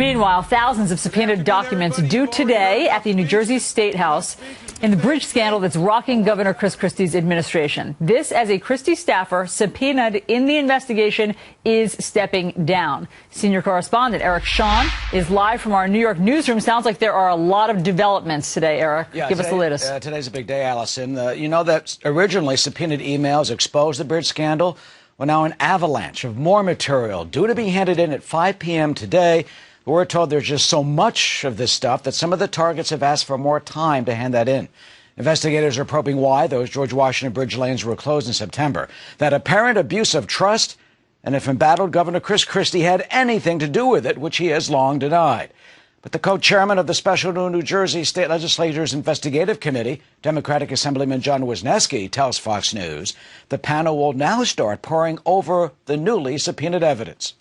Meanwhile, thousands of subpoenaed documents due today at the New Jersey State House in the bridge scandal that's rocking Governor Chris Christie's administration. This as a Christie staffer subpoenaed in the investigation is stepping down. Senior correspondent Shawn is live from our New York newsroom. Sounds like there are a lot of developments today, Eric. Yeah, Give us the latest. Today's a big day, Allison. You know that originally subpoenaed emails exposed the bridge scandal? Well, now an avalanche of more material due to be handed in at 5 p.m. today. We're told there's just so much of this stuff that some of the targets have asked for more time to hand that in. Investigators are probing why those George Washington Bridge lanes were closed in September. That apparent abuse of trust, and if embattled Governor Chris Christie had anything to do with it, which he has long denied. But the co-chairman of the special New Jersey State Legislature's investigative committee, Democratic Assemblyman John Wisniewski, tells Fox News the panel will now start poring over the newly subpoenaed evidence.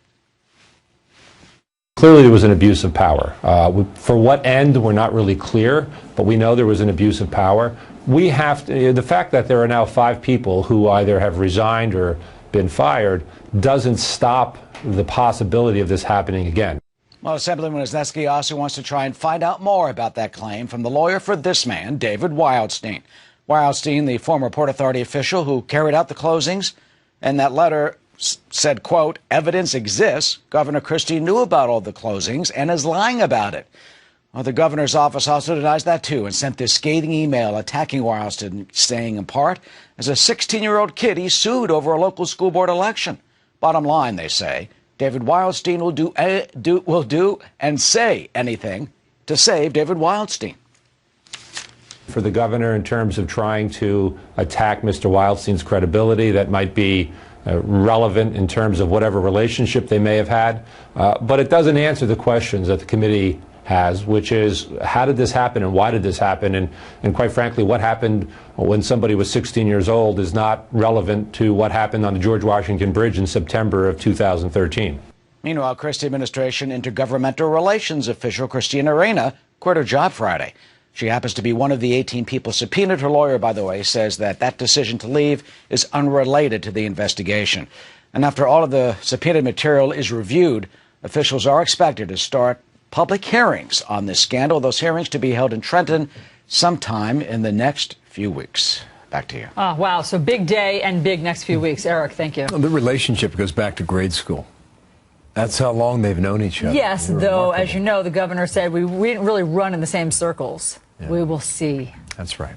Clearly, there was an abuse of power. For what end, we're not really clear, but we know there was an abuse of power. We have to, the fact that there are now 5 people who either have resigned or been fired doesn't stop the possibility of this happening again. Well, Assemblyman Wisniewski also wants to try and find out more about that claim from the lawyer for this man, David Wildstein. Wildstein, the former Port Authority official who carried out the closings, and that letter said, quote, evidence exists. Governor Christie knew about all the closings and is lying about it. Well, the governor's office also denies that, too, and sent this scathing email attacking Wildstein, saying, in part, as a 16-year-old kid, he sued over a local school board election. Bottom line, they say, David Wildstein will do and say anything to save David Wildstein. For the governor, in terms of trying to attack Mr. Wildstein's credibility, that might be relevant in terms of whatever relationship they may have had, but it doesn't answer the questions that the committee has, which is how did this happen and why did this happen, and quite frankly, what happened when somebody was 16 years old is not relevant to what happened on the George Washington Bridge in September of 2013. Meanwhile, Christie administration intergovernmental relations official Christina Arena quit her job Friday. She happens to be one of the 18 people subpoenaed. Her lawyer, by the way, says that decision to leave is unrelated to the investigation. And after all of the subpoenaed material is reviewed, officials are expected to start public hearings on this scandal. Those hearings to be held in Trenton sometime in the next few weeks. Back to you. Oh, wow. So big day and big next few weeks. Eric, thank you. The relationship goes back to grade school. That's how long they've known each other. Yes, though, as you know, the governor said we didn't really run in the same circles. Yeah. We will see. That's right.